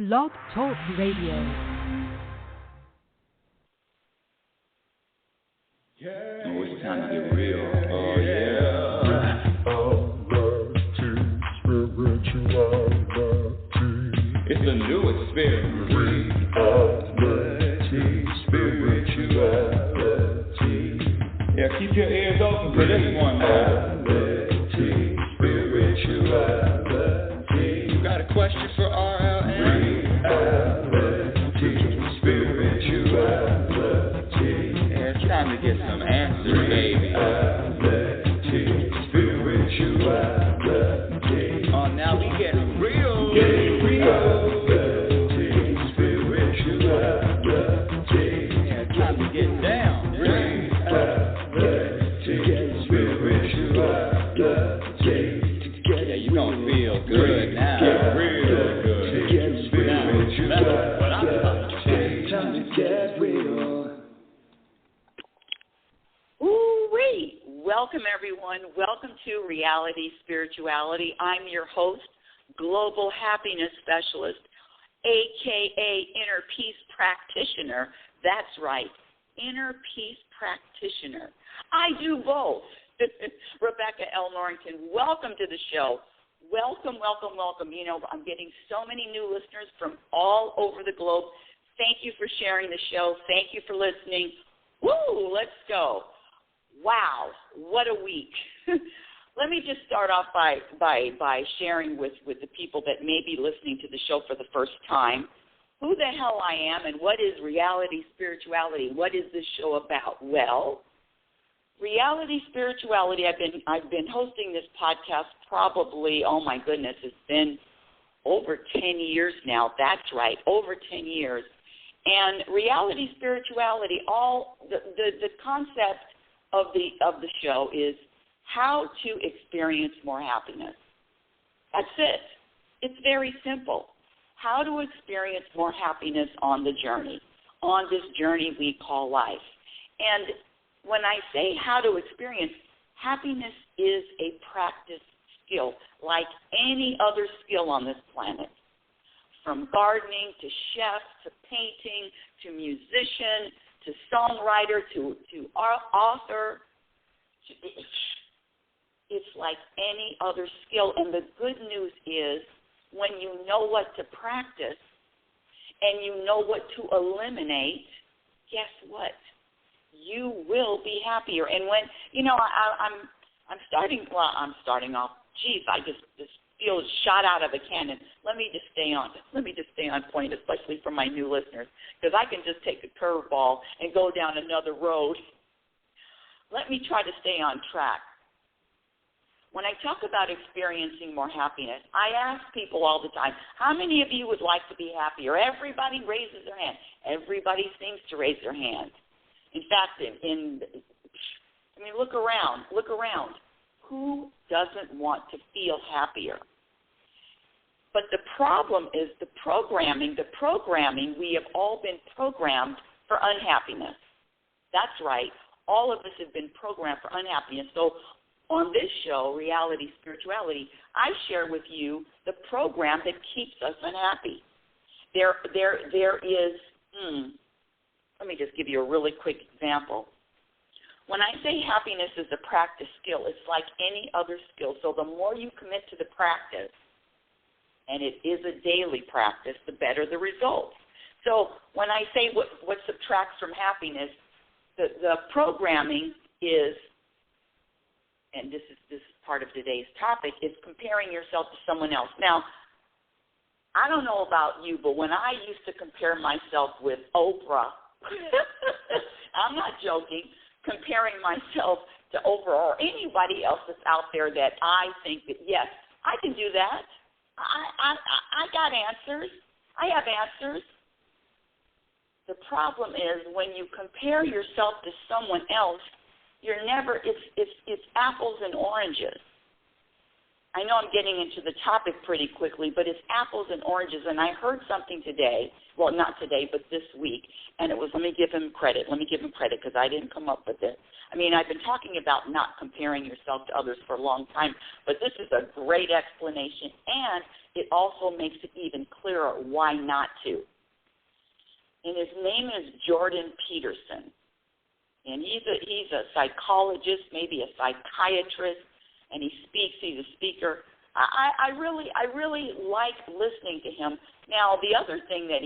Blog Talk Radio. Oh, it's time to get real. Oh, yeah. It's a new experience. Spirituality. Yeah, keep your ears open for this one, man. Spirituality. You got a question for RLN? Spirituality. Yeah, it's time to get some answers, baby. Spirituality. Oh, now we getting real. Getting real. Spirituality. Yeah, it's time to get down. Yeah, you gonna feel good now. Real good. That's what I'm talking about. Time to get real. Ooh-wee. Welcome, everyone. Welcome to Reality Spirituality. I'm your host, Global Happiness Specialist, a.k.a. Inner Peace Practitioner. That's right, Inner Peace Practitioner. I do both. Rebecca L. Norrington, welcome to the show. Welcome, welcome, welcome. You know, I'm getting so many new listeners from all over the globe. Thank you for sharing the show. Thank you for listening. Woo, let's go. Wow, what a week. Let me just start off by sharing with the people that may be listening to the show for the first time who the hell I am and what is Reality Spirituality. What is this show about? Well, Reality Spirituality, I've been hosting this podcast probably, oh my goodness, it's been over 10 years now. That's right, over 10 years. And Reality Spirituality, all the concept of the show is how to experience more happiness. That's it. It's very simple. How to experience more happiness on the journey, on this journey we call life. And when I say how to experience, happiness is a practice skill, like any other skill on this planet. From gardening to chef to painting to musician to songwriter to author, it's like any other skill. And the good news is when you know what to practice and you know what to eliminate, guess what? You will be happier. And when, you know, I'm starting off, geez, I just feel shot out of a cannon. Let me just stay on point, especially for my new listeners, because I can just take a curveball and go down another road. Let me try to stay on track. When I talk about experiencing more happiness, I ask people all the time, how many of you would like to be happier? Everybody raises their hand. Everybody seems to raise their hand. In fact, look around. Who doesn't want to feel happier? But the problem is the programming. We have all been programmed for unhappiness. That's right. All of us have been programmed for unhappiness. So on this show, Reality Spirituality, I share with you the program that keeps us unhappy. There is, let me just give you a really quick example. When I say happiness is a practice skill, it's like any other skill. So the more you commit to the practice, and it is a daily practice, the better the results. So when I say what subtracts from happiness, the programming is, and this is part of today's topic, is comparing yourself to someone else. Now, I don't know about you, but when I used to compare myself with Oprah, I'm not joking, comparing myself to Oprah or anybody else that's out there that I think that, yes, I can do that. I got answers. I have answers. The problem is when you compare yourself to someone else, you're never, it's apples and oranges. I know I'm getting into the topic pretty quickly, but it's apples and oranges. And I heard something today, well, not today, but this week, and it was, let me give him credit because I didn't come up with it. I mean, I've been talking about not comparing yourself to others for a long time, but this is a great explanation, and it also makes it even clearer why not to. And his name is Jordan Peterson, and he's a psychologist, maybe a psychiatrist, and he speaks. He's a speaker. I really like listening to him. Now, the other thing that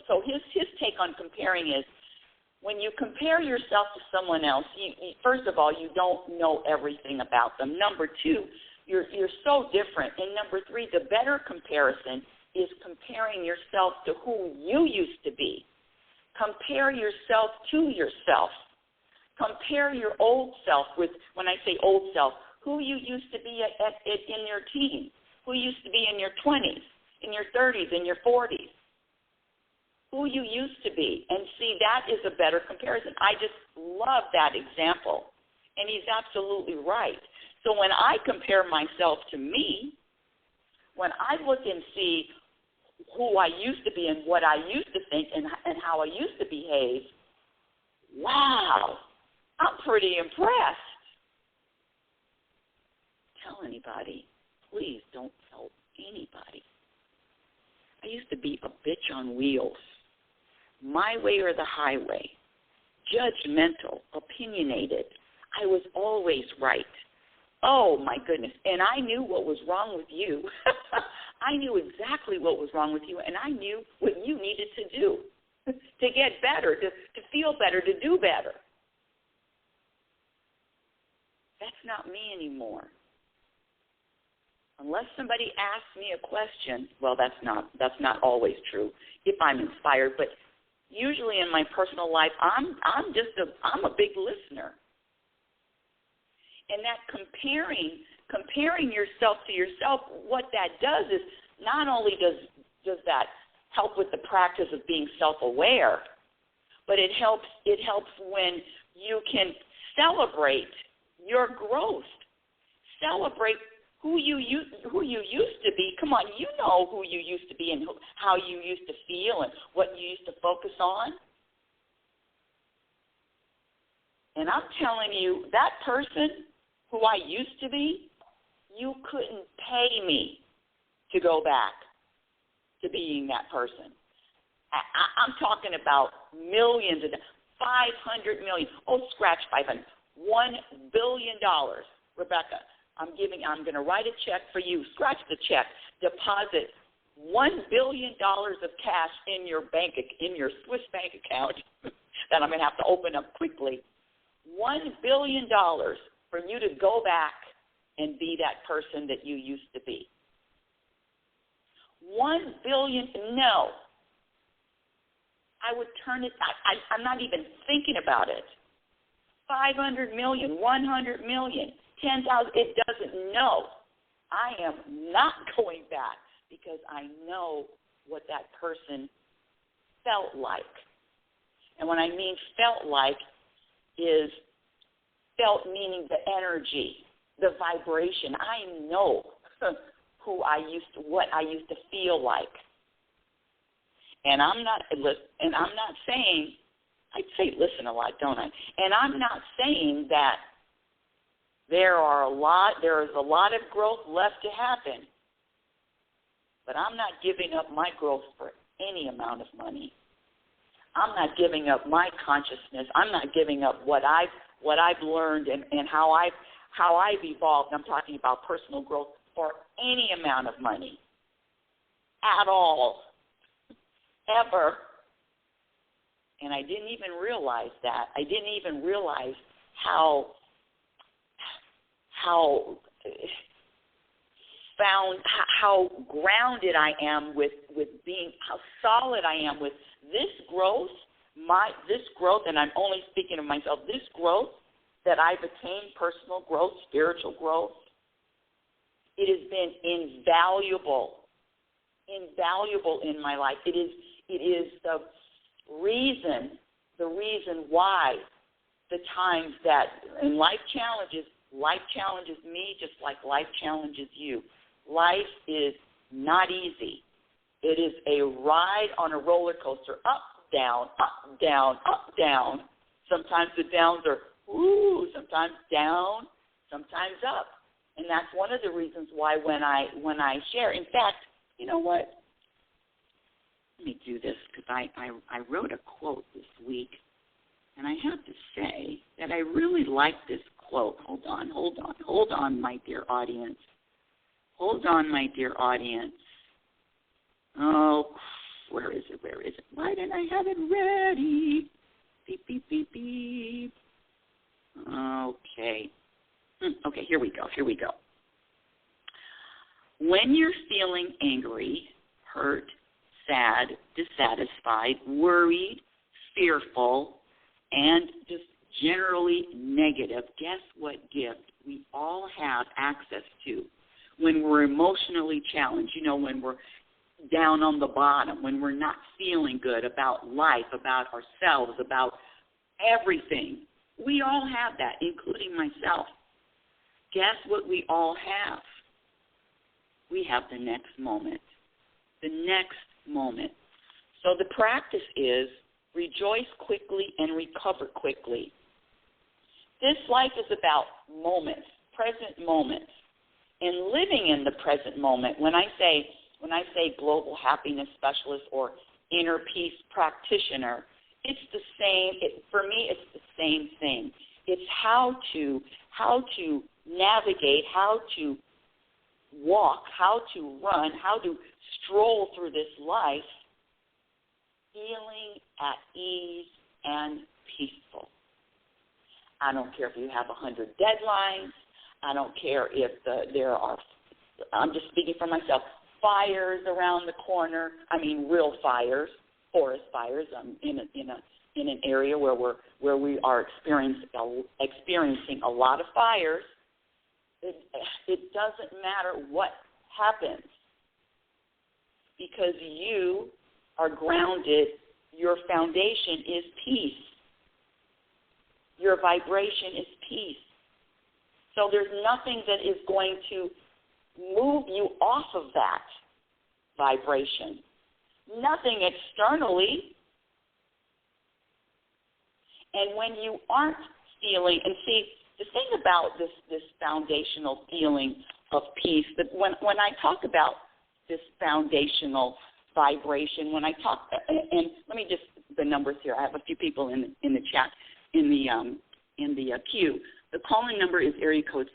so his take on comparing is, when you compare yourself to someone else, you first of all, you don't know everything about them. Number two, you're so different. And number three, the better comparison is comparing yourself to who you used to be. Compare yourself to yourself. Compare your old self with, when I say old self, who you used to be in your teens, who used to be in your 20s, in your 30s, in your 40s, who you used to be. And see, that is a better comparison. I just love that example, and he's absolutely right. So when I compare myself to me, when I look and see who I used to be and what I used to think and how I used to behave, wow, I'm pretty impressed. Tell anybody. Please don't tell anybody. I used to be a bitch on wheels. My way or the highway. Judgmental, opinionated. I was always right. Oh, my goodness. And I knew what was wrong with you. I knew exactly what was wrong with you, and I knew what you needed to do to get better, to feel better, to do better. That's not me anymore. Unless somebody asks me a question, well, that's not always true if I'm inspired, but usually in my personal life, I'm a big listener. And that comparing yourself to yourself, what that does is not only does that help with the practice of being self-aware, but it helps when you can celebrate your growth, celebrate who you used to be. Come on, you know who you used to be and how you used to feel and what you used to focus on. And I'm telling you, that person who I used to be, you couldn't pay me to go back to being that person. I'm talking about millions of, 500 million. Oh, scratch 500. $1 billion. Rebecca, I'm going to write a check for you. Scratch the check. Deposit $1 billion of cash in your Swiss bank account that I'm going to have to open up quickly. $1 billion for you to go back and be that person that you used to be. $1 billion, no. I would turn it, I'm not even thinking about it. 500 million, 100 million, 10,000, it doesn't know. I am not going back because I know what that person felt like. And when I mean felt like is felt meaning the energy, the vibration. I know what I used to feel like. And I'm not saying, I say listen a lot, don't I? And I'm not saying that there is a lot of growth left to happen. But I'm not giving up my growth for any amount of money. I'm not giving up my consciousness. I'm not giving up what I've learned and how I've evolved. I'm talking about personal growth for any amount of money at all, ever. And I didn't even realize that. I didn't even realize how grounded I am with being, how solid I am with this growth, and I'm only speaking of myself, this growth that I've attained, personal growth, spiritual growth, it has been invaluable in my life. It is the reason why the times that, and life challenges me just like life challenges you. life is not easy. It is a ride on a roller coaster, up, down, up, down, up, down. Sometimes the downs are, sometimes down, sometimes up. And that's one of the reasons why when I share, in fact, you know what? Let me do this because I wrote a quote this week, and I have to say that I really like this quote. Hold on, my dear audience. Hold on, my dear audience. Oh, where is it? Why didn't I have it ready? Beep, beep, beep, beep. Okay. Okay, here we go. When you're feeling angry, hurt, sad, dissatisfied, worried, fearful, and just generally negative, guess what gift we all have access to when we're emotionally challenged, when we're down on the bottom, when we're not feeling good about life, about ourselves, about everything. We all have that, including myself. Guess what we all have? We have the next moment. The next moment. So the practice is rejoice quickly and recover quickly. This life is about moments, present moments, and living in the present moment. When I say global happiness specialist or inner peace practitioner, it's the same. For me, it's the same thing. It's how to navigate, how to walk, how to run, how to stroll through this life, feeling at ease and peaceful. I don't care if you have 100 deadlines. I don't care if there are, I'm just speaking for myself, fires around the corner. I mean, real fires, forest fires. I'm in an area where we are experiencing a lot of fires. It doesn't matter what happens because you are grounded. Your foundation is peace. Your vibration is peace. So there's nothing that is going to move you off of that vibration. Nothing externally. And when you aren't feeling, and see, the thing about this foundational feeling of peace, that when I talk about this foundational vibration, when I talk, and let me just, the numbers here, I have a few people in the chat, in the queue. The calling number is area code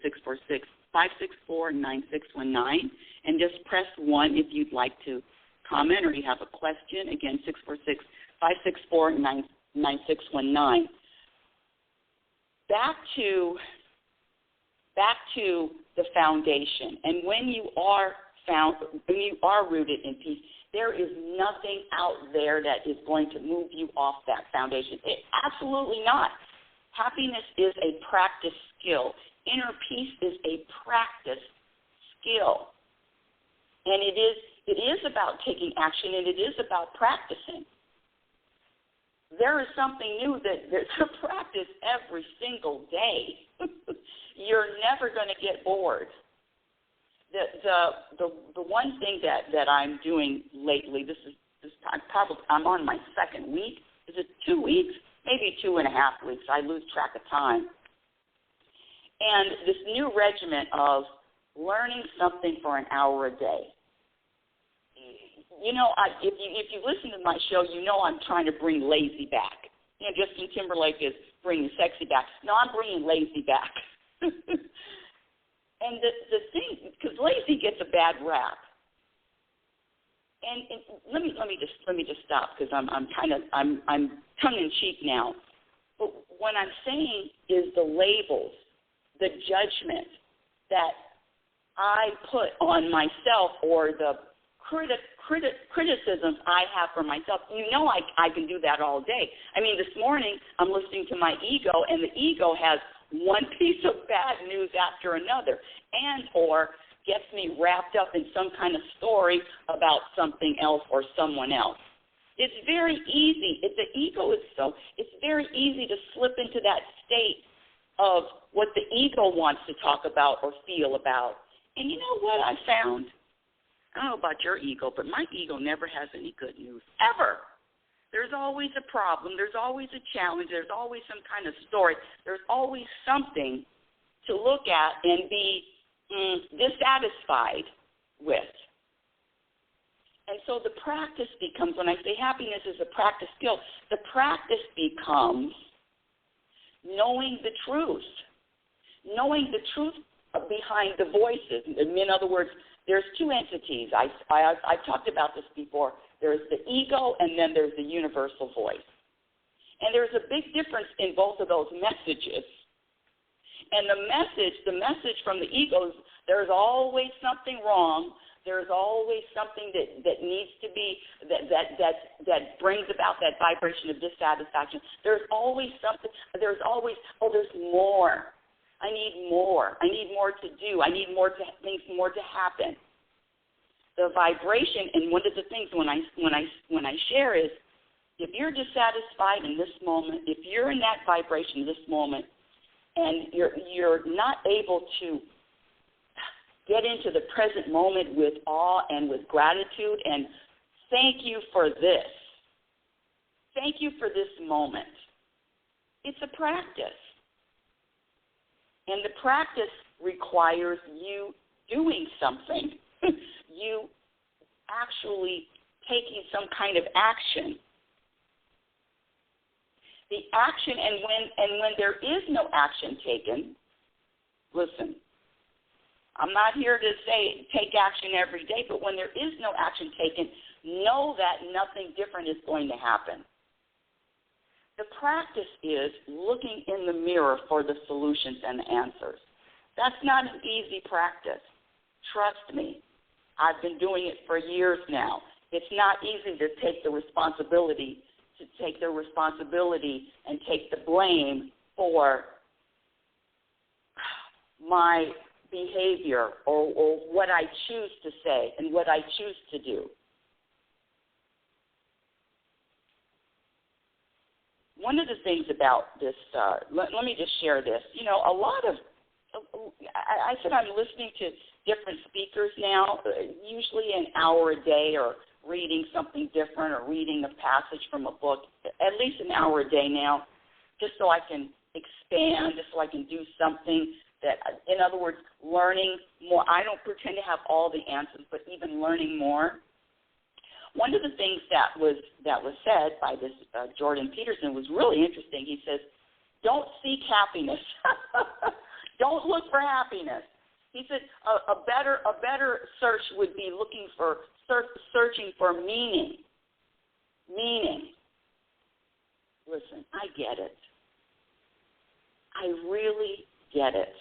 646-564-9619, and just press 1 if you'd like to comment or you have a question. Again, 646-564-9619. Back to the foundation, and when you are rooted in peace, there is nothing out there that is going to move you off that foundation. Absolutely not. Happiness is a practice skill. Inner peace is a practice skill. And it is about taking action, and it is about practicing. There is something new that's a practice every single day. You're never going to get bored. The one thing that I'm doing lately, I'm on my second week. Is it 2 weeks? Maybe 2.5 weeks. I lose track of time. And this new regimen of learning something for an hour a day. If you listen to my show, I'm trying to bring lazy back. Justin Timberlake is bringing sexy back. No, I'm bringing lazy back. And the thing, because lazy gets a bad rap. And let me just stop because I'm tongue in cheek now. But what I'm saying is the labels, the judgment that I put on myself, or the criticisms I have for myself. I can do that all day. I mean, this morning I'm listening to my ego, and the ego has one piece of bad news after another, and or gets me wrapped up in some kind of story about something else or someone else. It's very easy. The ego is it's very easy to slip into that state of what the ego wants to talk about or feel about. And you know what I found? I don't know about your ego, but my ego never has any good news, ever. There's always a problem. There's always a challenge. There's always some kind of story. There's always something to look at and be dissatisfied with. And so the practice becomes, when I say happiness is a practice skill, the practice becomes knowing the truth behind the voices. In other words, there's two entities. I've talked about this before. There's the ego, and then there's the universal voice. And there's a big difference in both of those messages. And the message from the ego is there's always something wrong. There's always something that needs to be, that brings about that vibration of dissatisfaction. There's always something. There's always, there's more. I need more. I need more to do. I need things more to happen. The vibration, and one of the things when I share is, if you're dissatisfied in this moment, if you're in that vibration in this moment, and you're not able to get into the present moment with awe and with gratitude, and thank you for this. Thank you for this moment. It's a practice. And the practice requires you doing something. You actually taking some kind of action. The action, and when there is no action taken, listen, I'm not here to say take action every day, but when there is no action taken, know that nothing different is going to happen. The practice is looking in the mirror for the solutions and the answers. That's not an easy practice. Trust me. I've been doing it for years now. It's not easy to take the responsibility and take the blame for my behavior or what I choose to say and what I choose to do. One of the things about this, let me just share this. You know, I said I'm listening to different speakers now, usually an hour a day, or reading something different, or reading a passage from a book, at least an hour a day now, just so I can expand, just so I can do something that, in other words, learning more. I don't pretend to have all the answers, but even learning more. One of the things that was said by this Jordan Peterson was really interesting. He says, don't seek happiness. Don't look for happiness. He said a better search would be searching for meaning. Meaning. Listen, I get it. I really get it.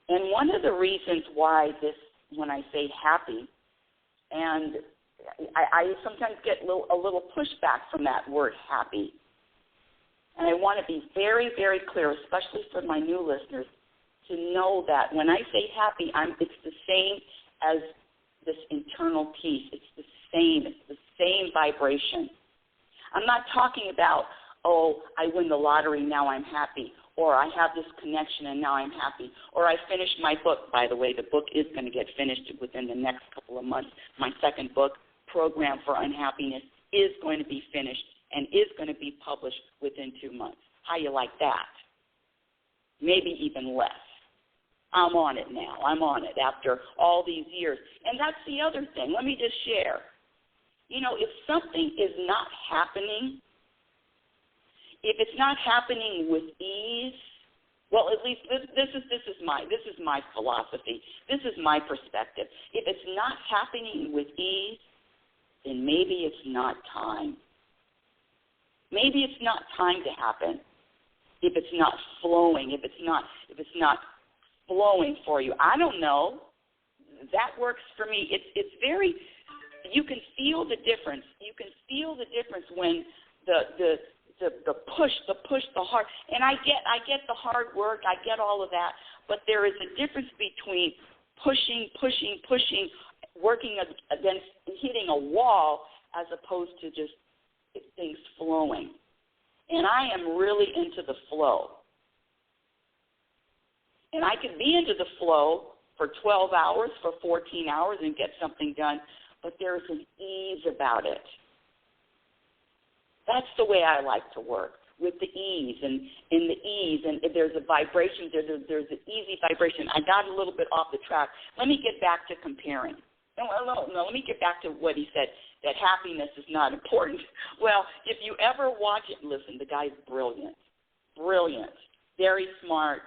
And one of the reasons why when I say happy, and I sometimes get a little pushback from that word happy. And I want to be very, very clear, especially for my new listeners, to know that when I say happy, it's the same as this internal peace. It's the same vibration. I'm not talking about, I win the lottery, now I'm happy, or I have this connection and now I'm happy, or I finished my book. By the way, the book is going to get finished within the next couple of months. My second book, Program for Unhappiness, is going to be finished and is going to be published within 2 months. How you like that? Maybe even less. I'm on it now. I'm on it after all these years. And that's the other thing. Let me just share. You know, if something is not happening, if it's not happening with ease, well, at least this is my philosophy. This is my perspective. If it's not happening with ease, then maybe it's not time. Maybe it's not time to happen. If it's not flowing, if it's not flowing for you, I don't know. That works for me. It's very. You can feel the difference. You can feel the difference when the push, the hard. And I get the hard work. I get all of that. But there is a difference between pushing, working against hitting a wall, as opposed to just things flowing. And I am really into the flow. And I can be into the flow for 12 hours, for 14 hours, and get something done, but there's an ease about it. That's the way I like to work, with the ease, and in the ease, and there's a vibration, there's an easy vibration. I got a little bit off the track. Let me get back to comparing. No, let me get back to what he said, that happiness is not important. Well, if you ever watch it, listen, the guy's brilliant, very smart.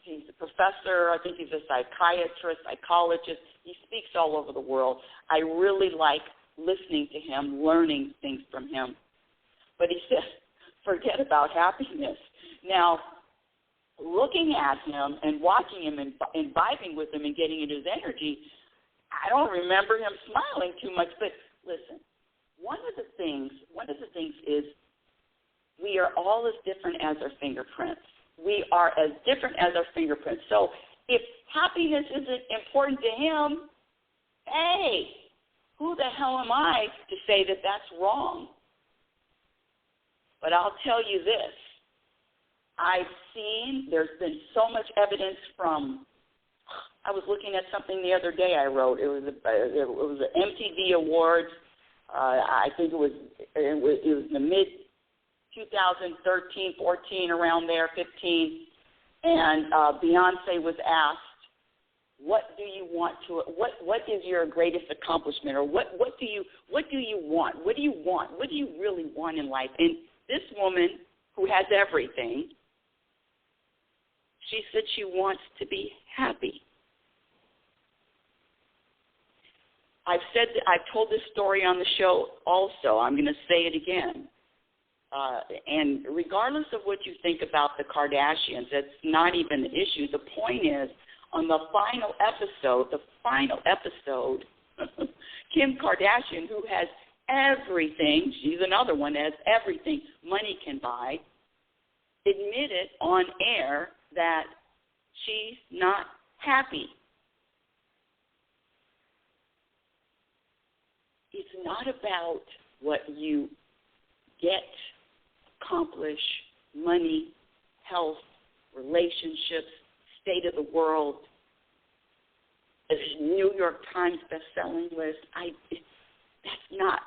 He's a professor. I think he's a psychiatrist, psychologist. He speaks all over the world. I really like listening to him, learning things from him. But he says, forget about happiness. Now, looking at him and watching him and vibing with him and getting into his energy, I don't remember him smiling too much. But listen, one of the things is we are all as different as our fingerprints. We are as different as our fingerprints. So if happiness isn't important to him, hey, who the hell am I to say that that's wrong? But I'll tell you this. There's been so much evidence I was looking at something the other day I wrote. It was an MTV Awards. I think it was in the mid 2013, 14, around there, 15, and Beyonce was asked, what do you want to? What is your greatest accomplishment, or what do you want? What do you want? What do you really want in life? And this woman, who has everything, she said she wants to be happy. I've told this story on the show also. I'm going to say it again. And regardless of what you think about the Kardashians, that's not even the issue. The point is, on the final episode, Kim Kardashian, who has everything, she's another one that has everything money can buy, admitted on air that she's not happy. It's not about what you get, accomplish, money, health, relationships, state of the world, a New York Times best-selling list. That's not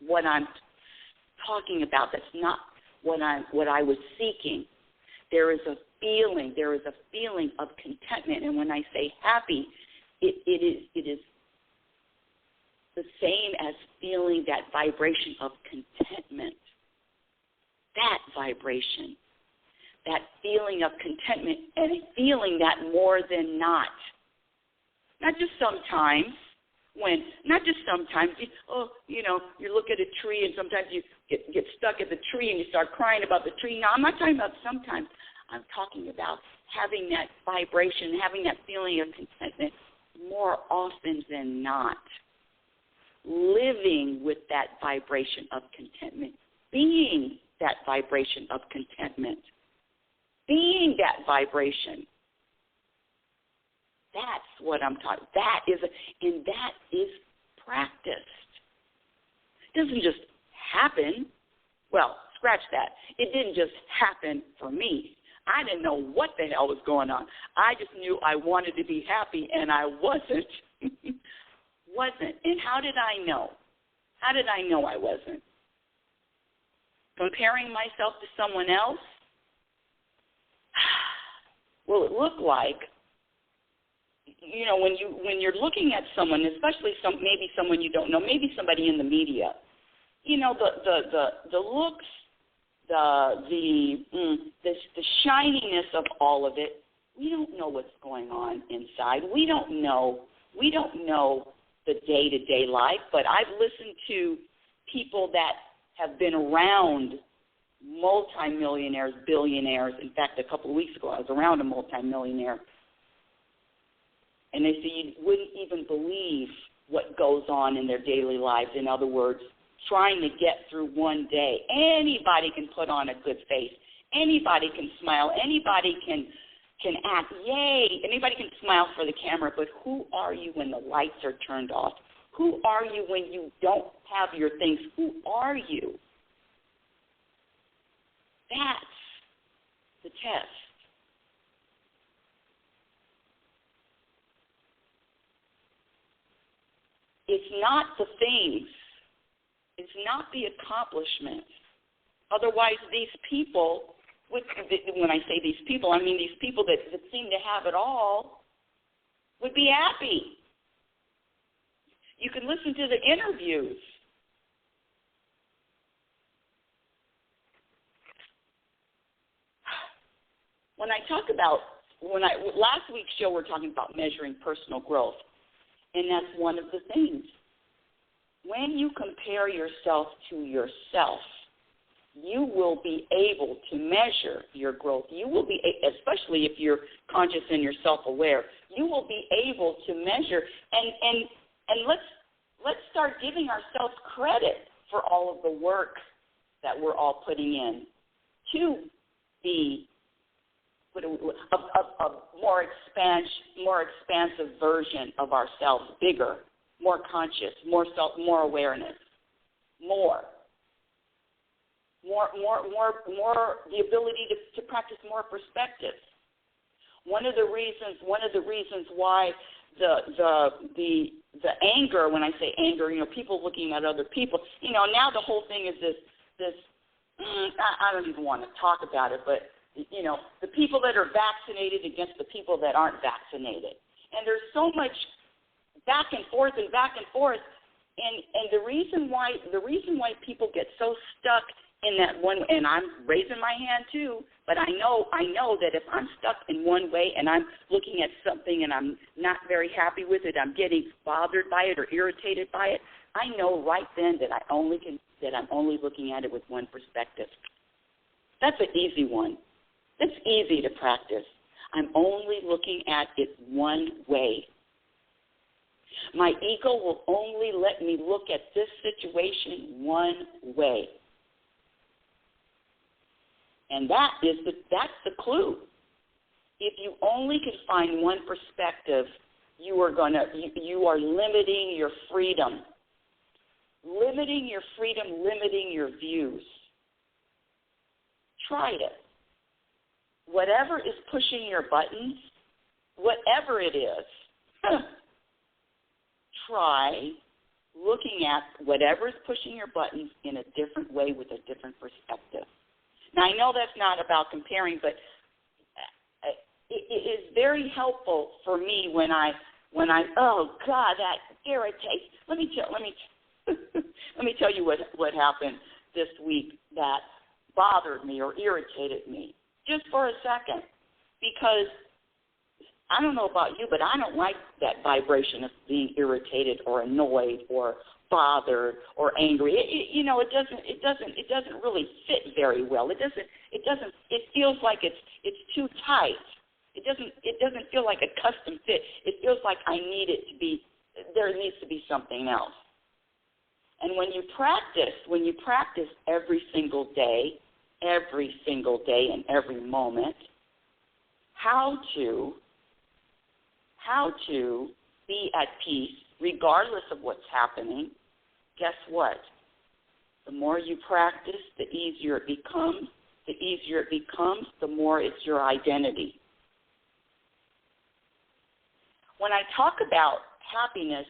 what I'm talking about. That's not what I was seeking. There is a feeling of contentment, and when I say happy, it is the same as feeling that vibration of contentment. That vibration, that feeling of contentment, and feeling that more than not. Not just sometimes. You look at a tree and sometimes you get stuck at the tree and you start crying about the tree. No, I'm not talking about sometimes. I'm talking about having that vibration, having that feeling of contentment more often than not. Living with that vibration of contentment, being that vibration of contentment, being that vibration. That's what I'm talking. That is practiced. It doesn't just happen. Well, scratch that. It didn't just happen for me. I didn't know what the hell was going on. I just knew I wanted to be happy, and I wasn't. And how did I know? How did I know I wasn't? Comparing myself to someone else? Well, it looked like, when you're looking at someone, especially maybe someone you don't know, maybe somebody in the media, the looks, the shininess of all of it. We don't know what's going on inside. We don't know the day-to-day life, but I've listened to people that have been around multimillionaires, billionaires. In fact, a couple of weeks ago, I was around a multimillionaire, and they say you wouldn't even believe what goes on in their daily lives. In other words, trying to get through one day. Anybody can put on a good face. Anybody can smile. Anybody can act, yay. Anybody can smile for the camera, but who are you when the lights are turned off? Who are you when you don't have your things? Who are you? the test. It's not the things. It's not the accomplishments. Otherwise, these people, when I say these people, I mean these people that seem to have it all, would be happy. You can listen to the interviews. When I talk about, last week's show we're talking about measuring personal growth, and that's one of the things. When you compare yourself to yourself, you will be able to measure your growth. You will be, especially if you're conscious and you're self-aware, you will be able to measure. And let's start giving ourselves credit for all of the work that we're all putting in to be a more expansive version of ourselves, bigger, more conscious, more awareness, more the ability to practice more perspectives. One of the reasons why the anger, when I say anger, people looking at other people, now the whole thing is this I don't even want to talk about it, but the people that are vaccinated against the people that aren't vaccinated. And there's so much back and forth, and the reason why people get so stuck in that one, and I'm raising my hand too, but I know that if I'm stuck in one way and I'm looking at something and I'm not very happy with it, I'm getting bothered by it or irritated by it, I know right then that I'm only looking at it with one perspective. That's an easy one. It's easy to practice. I'm only looking at it one way. My ego will only let me look at this situation one way. And that's the clue. If you only can find one perspective, you are limiting your freedom. Limiting your freedom, limiting your views. Try it. Whatever is pushing your buttons, whatever it is, try looking at whatever is pushing your buttons in a different way with a different perspective. Now, I know that's not about comparing, but it is very helpful for me when I oh God, that irritates. Let me tell you what happened this week that bothered me or irritated me. Just for a second, because I don't know about you, but I don't like that vibration of being irritated or annoyed or bothered or angry. It doesn't really fit very well. It feels like it's too tight. It doesn't feel like a custom fit. It feels like there needs to be something else. And when you practice every single day and every moment, how to be at peace regardless of what's happening, guess what? The more you practice, the easier it becomes. The easier it becomes, the more it's your identity. When I talk about happiness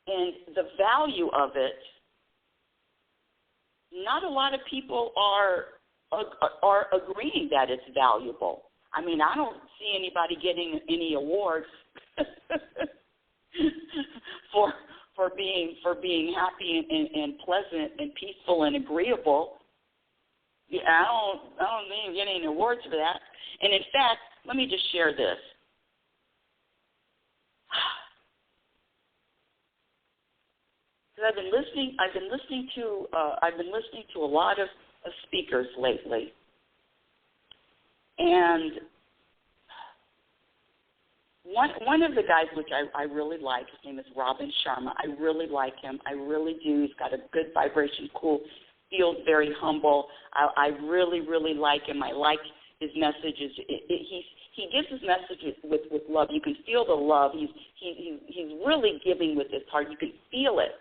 and the value of it, not a lot of people are agreeing that it's valuable. I mean, I don't see anybody getting any awards for being happy and pleasant and peaceful and agreeable. Yeah, I don't think getting any awards for that. And in fact, let me just share this. I've been listening to a lot of speakers lately, and one of the guys which I really like, his name is Robin Sharma. I really like him. I really do. He's got a good vibration, cool, feels very humble. I really, really like him. I like his messages. He gives his messages with love. You can feel the love. He's really giving with his heart. You can feel it.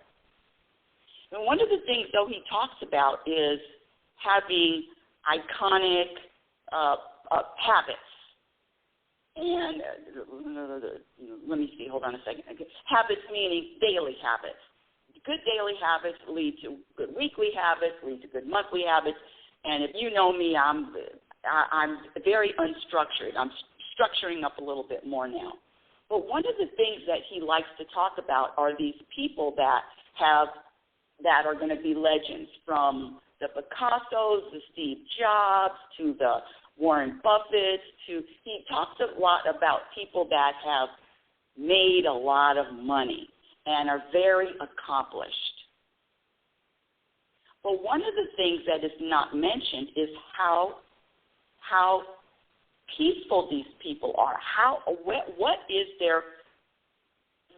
And one of the things, though, he talks about is having iconic habits. And let me see, hold on a second. Habits meaning daily habits. Good daily habits lead to good weekly habits, lead to good monthly habits. And if you know me, I'm very unstructured. I'm structuring up a little bit more now. But one of the things that he likes to talk about are these people that are going to be legends, from the Picassos, the Steve Jobs, to the Warren Buffett. He talks a lot about people that have made a lot of money and are very accomplished. But one of the things that is not mentioned is how peaceful these people are.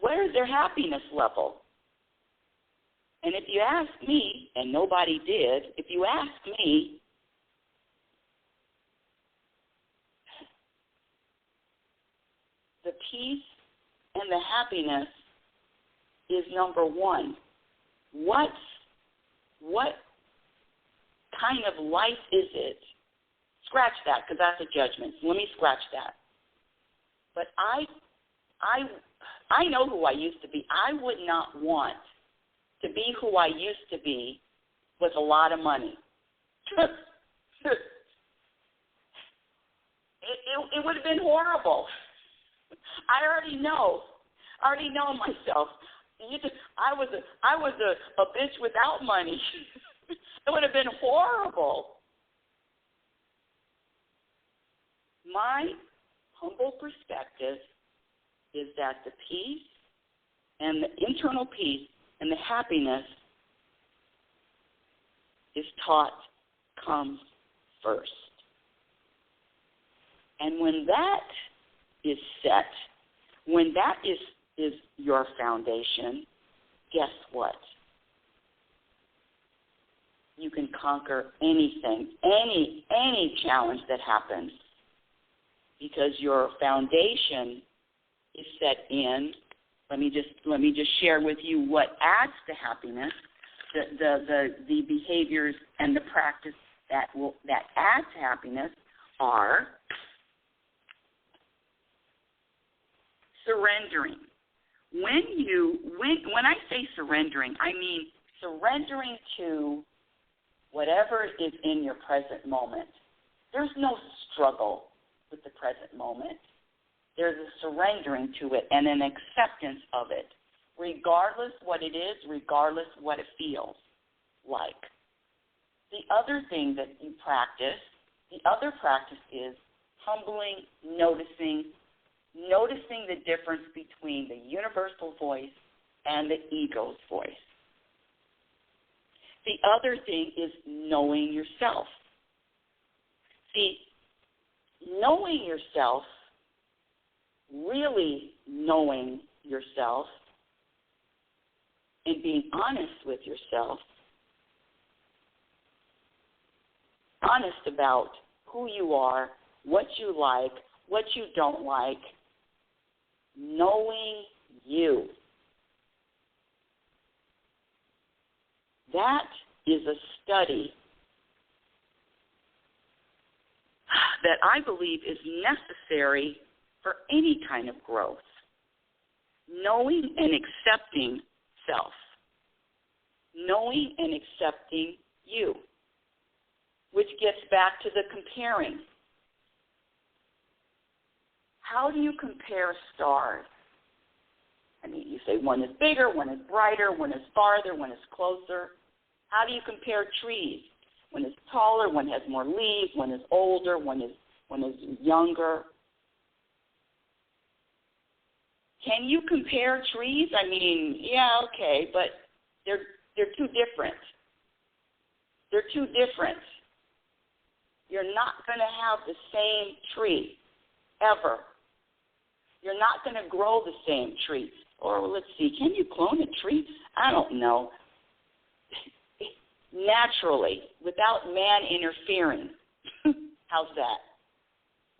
Where is their happiness level? And if you ask me, and nobody did, if you ask me, the peace and the happiness is number one. What kind of life is it? Scratch that, because that's a judgment. Let me scratch that. But I know who I used to be. I would not want to be who I used to be with a lot of money. It would have been horrible. I already know myself. I was a bitch without money. It would have been horrible. My humble perspective is that the peace and the internal peace and the happiness is taught comes first. And when that is set, when that is your foundation, guess what? You can conquer anything, any challenge that happens, because your foundation is set in. Let me just share with you what adds to happiness. The behaviors and the practice that add to happiness are surrendering. When I say surrendering, I mean surrendering to whatever is in your present moment. There's no struggle with the present moment. There's a surrendering to it and an acceptance of it, regardless what it is, regardless what it feels like. The other thing that you practice, the other practice is humbling, noticing the difference between the universal voice and the ego's voice. The other thing is knowing yourself. See, knowing yourself, really knowing yourself, and being honest with yourself, honest about who you are, what you like, what you don't like, knowing you. That is a study that I believe is necessary for any kind of growth. Knowing and accepting self. Knowing and accepting you. Which gets back to the comparing. How do you compare stars? I mean, you say one is bigger, one is brighter, one is farther, one is closer. How do you compare trees? One is taller, one has more leaves, one is older, one is younger. Can you compare trees? I mean, yeah, okay, but they're too different. They're too different. You're not going to have the same tree ever. You're not going to grow the same tree. Or let's see, can you clone a tree? I don't know. Naturally, without man interfering. How's that?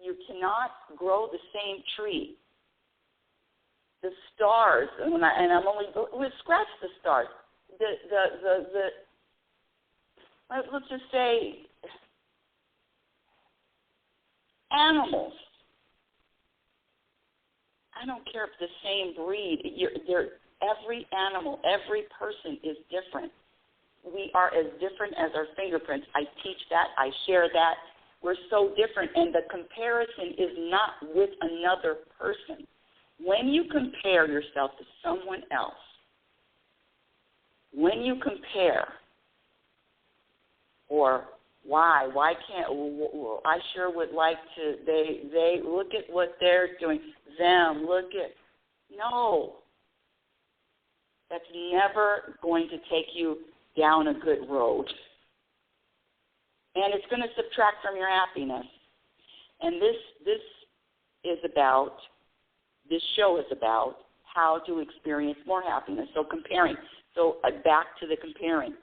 You cannot grow the same tree. The stars, and I'm only, let's scratch the stars. Let's just say animals. I don't care if the same breed. Every animal, every person is different. We are as different as our fingerprints. I teach that. I share that. We're so different, and the comparison is not with another person. When you compare yourself to someone else, when you compare, or why can't, I sure would like to, they look at what they're doing, no. That's never going to take you down a good road. And it's going to subtract from your happiness. And this show is about how to experience more happiness. So comparing. So back to the comparing.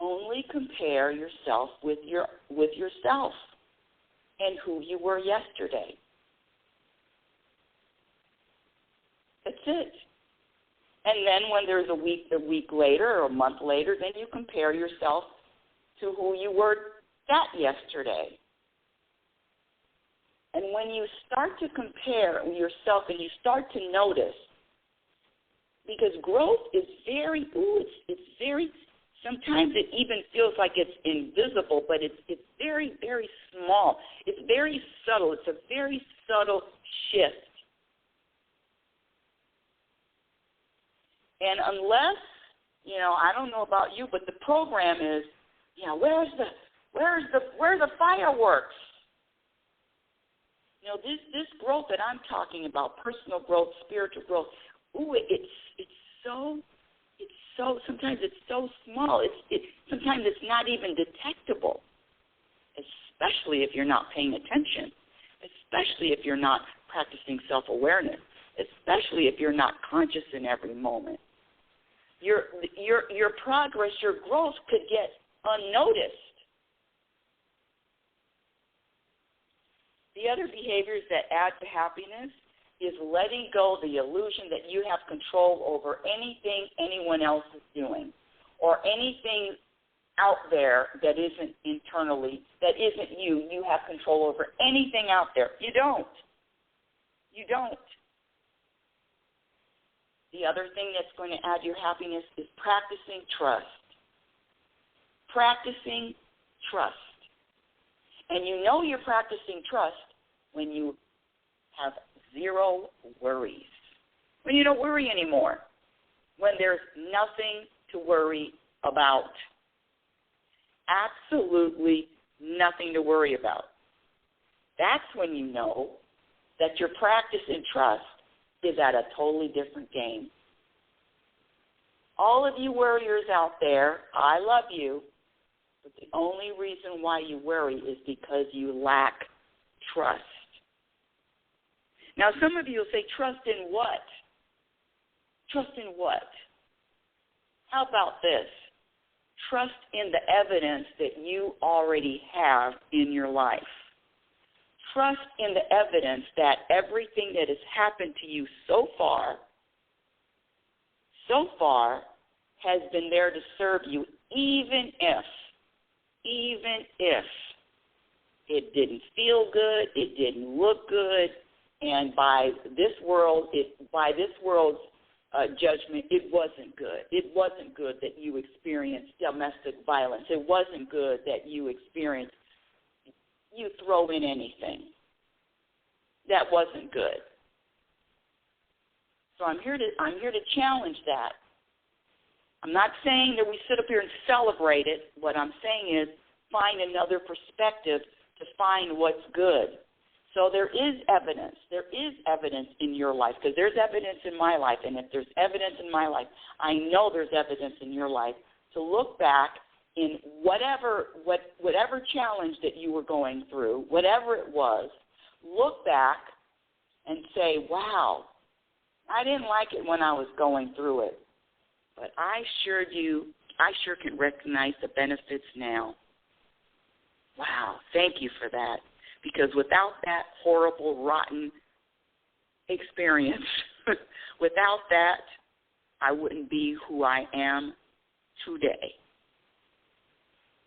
Only compare yourself with yourself and who you were yesterday. That's it. And then when there's a week later or a month later, then you compare yourself to who you were that yesterday. And when you start to compare yourself and you start to notice, because growth is it's very, sometimes it even feels like it's invisible, but it's very, very small. It's very subtle. It's a very subtle shift. And unless, I don't know about you, but the program is, where's the fireworks? This growth that I'm talking about, personal growth, spiritual growth, it's so sometimes it's so small. Sometimes it's not even detectable, especially if you're not paying attention, especially if you're not practicing self-awareness, especially if you're not conscious in every moment. Your progress, your growth could get unnoticed. The other behaviors that add to happiness is letting go the illusion that you have control over anything anyone else is doing or anything out there that isn't internally, that isn't you. You have control over anything out there. You don't. The other thing that's going to add your happiness is practicing trust. Practicing trust. And you're practicing trust when you have zero worries. When you don't worry anymore. When there's nothing to worry about. Absolutely nothing to worry about. That's when you know that your practice in trust is at a totally different game. All of you worriers out there, I love you, but the only reason why you worry is because you lack trust. Now, some of you will say, trust in what? Trust in what? How about this? Trust in the evidence that you already have in your life. Trust in the evidence that everything that has happened to you so far has been there to serve you, even if it didn't feel good, it didn't look good, and by this world's judgment, it wasn't good. It wasn't good that you experienced domestic violence. It wasn't good that you experienced. You throw in anything. That wasn't good. So I'm here to challenge that. I'm not saying that we sit up here and celebrate it. What I'm saying is find another perspective to find what's good. So there is evidence. There is evidence in your life, because there's evidence in my life. And if there's evidence in my life, I know there's evidence in your life to look back in whatever challenge that you were going through, whatever it was, look back and say, wow, I didn't like it when I was going through it, but I sure can recognize the benefits now. Wow, thank you for that. Because without that horrible, rotten experience, without that, I wouldn't be who I am today.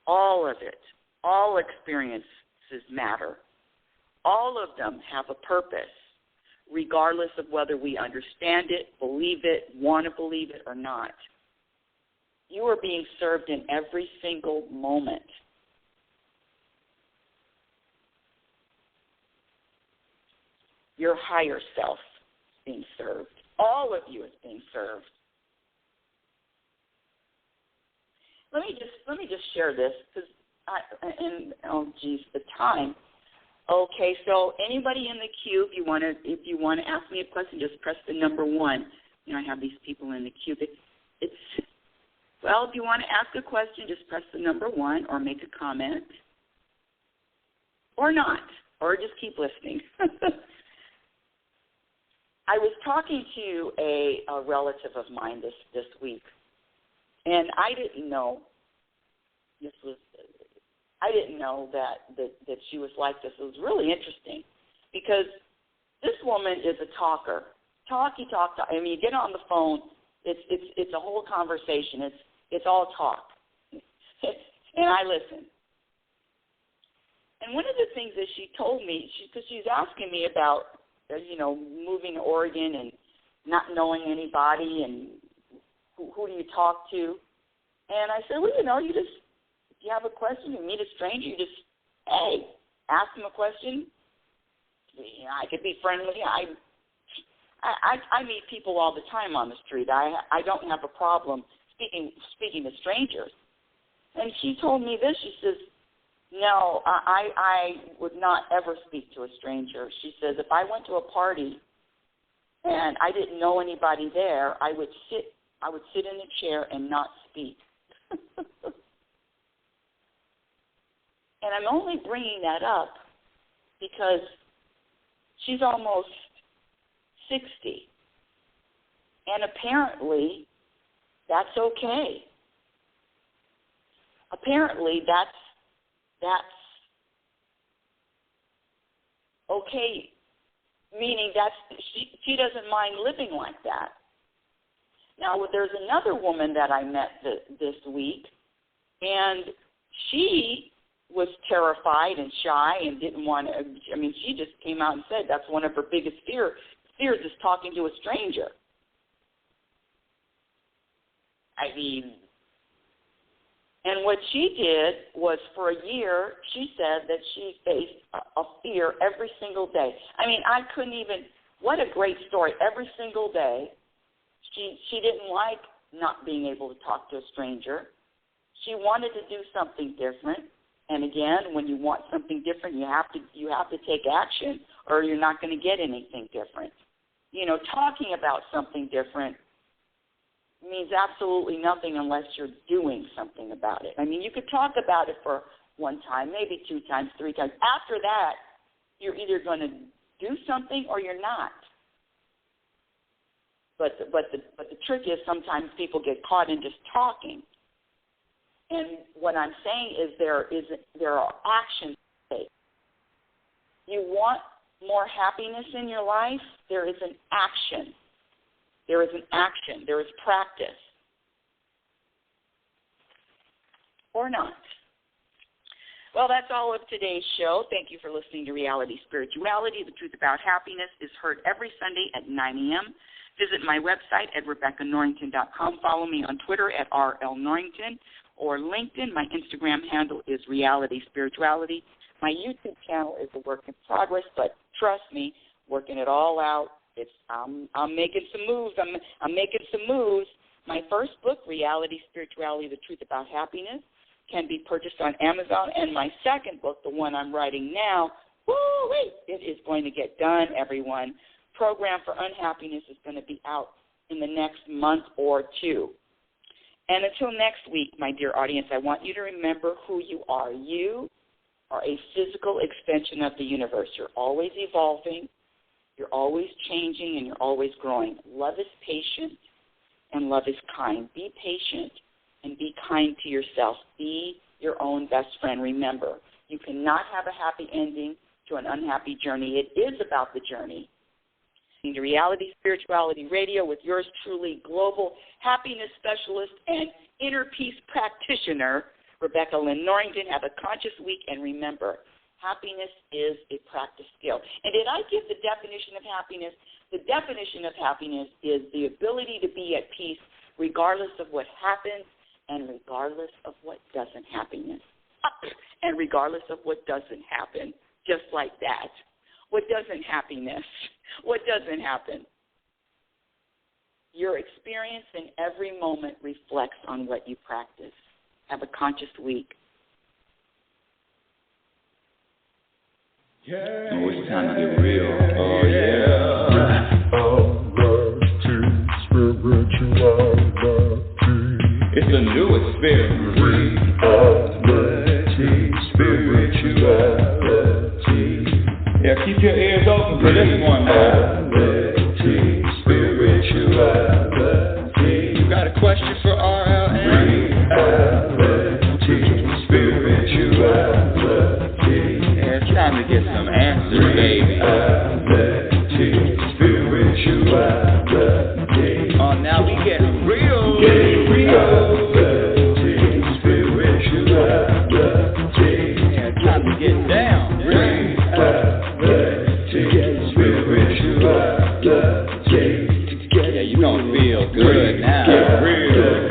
All of it, all experience matter. All of them have a purpose, regardless of whether we understand it, believe it, want to believe it or not. You are being served in every single moment. Your higher self is being served. All of you is being served. Let me just share this because the time. Okay, so anybody in the queue, if you want to ask me a question, just press the number 1. You know, I have these people in the queue. If you want to ask a question, just press the number 1 or make a comment, or not, or just keep listening. I was talking to a relative of mine this week, and I didn't know that she was like this. It was really interesting because this woman is a talker. Talk. I mean, you get on the phone, it's a whole conversation. It's all talk, and I listen. And one of the things that she told me, because she's asking me about, moving to Oregon and not knowing anybody and who do you talk to, and I said, well, you just. If you have a question, you meet a stranger, you just, ask them a question. I could be friendly. I meet people all the time on the street. I don't have a problem speaking to strangers. And she told me this. She says, no, I would not ever speak to a stranger. She says, if I went to a party and I didn't know anybody there, I would sit in a chair and not speak. And I'm only bringing that up because she's almost 60. And apparently that's okay. Apparently that's okay, meaning she doesn't mind living like that. Now, there's another woman that I met this week, and she was terrified and shy and didn't want to, she just came out and said that's one of her biggest fears is talking to a stranger. And what she did was for a year, she said that she faced a fear every single day. I couldn't even, what a great story. Every single day, she didn't like not being able to talk to a stranger. She wanted to do something different. And again, when you want something different, you have to take action, or you're not going to get anything different. Talking about something different means absolutely nothing unless you're doing something about it. You could talk about it for one time, maybe 2 times, 3 times. After that, you're either going to do something or you're not. But the trick is sometimes people get caught in just talking. And what I'm saying is there are actions to take. You want more happiness in your life? There is an action. There is an action. There is practice. Or not. Well, that's all of today's show. Thank you for listening to Reality Spirituality. The Truth About Happiness is heard every Sunday at 9 a.m. Visit my website at RebeccaNorrington.com. Follow me on Twitter at RLNorrington or LinkedIn. My Instagram handle is Reality Spirituality. My YouTube channel is a work in progress, but trust me, working it all out. I'm making some moves. I'm making some moves. My first book, Reality Spirituality, The Truth About Happiness, can be purchased on Amazon. And my second book, the one I'm writing now, it is going to get done, everyone. Program for Unhappiness is going to be out in the next month or 2. And until next week, my dear audience, I want you to remember who you are. You are a physical extension of the universe. You're always evolving, you're always changing, and you're always growing. Love is patient, and love is kind. Be patient and be kind to yourself. Be your own best friend. Remember, you cannot have a happy ending to an unhappy journey. It is about the journey. To Reality Spirituality Radio with yours truly, global happiness specialist and inner peace practitioner, Rebecca Lynn Norrington. Have a conscious week, and remember, Happiness is a practice skill. And did I give the definition of happiness? The definition of happiness is the ability to be at peace regardless of what happens and regardless of what doesn't happen. And regardless of what doesn't happen, just like that. What doesn't happiness? What doesn't happen? Your experience in every moment reflects on what you practice. Have a conscious week. Oh, it's time to get real. Oh, yeah. It's a new experience. Spirituality. Yeah, keep your ears open for this one, man. Spirituality. You got a question for RLN? Spirituality. Yeah, it's time to get some answers, baby. Spirituality. Oh, now we get real. Yeah, time to get down. Yeah, you gonna feel good now. Real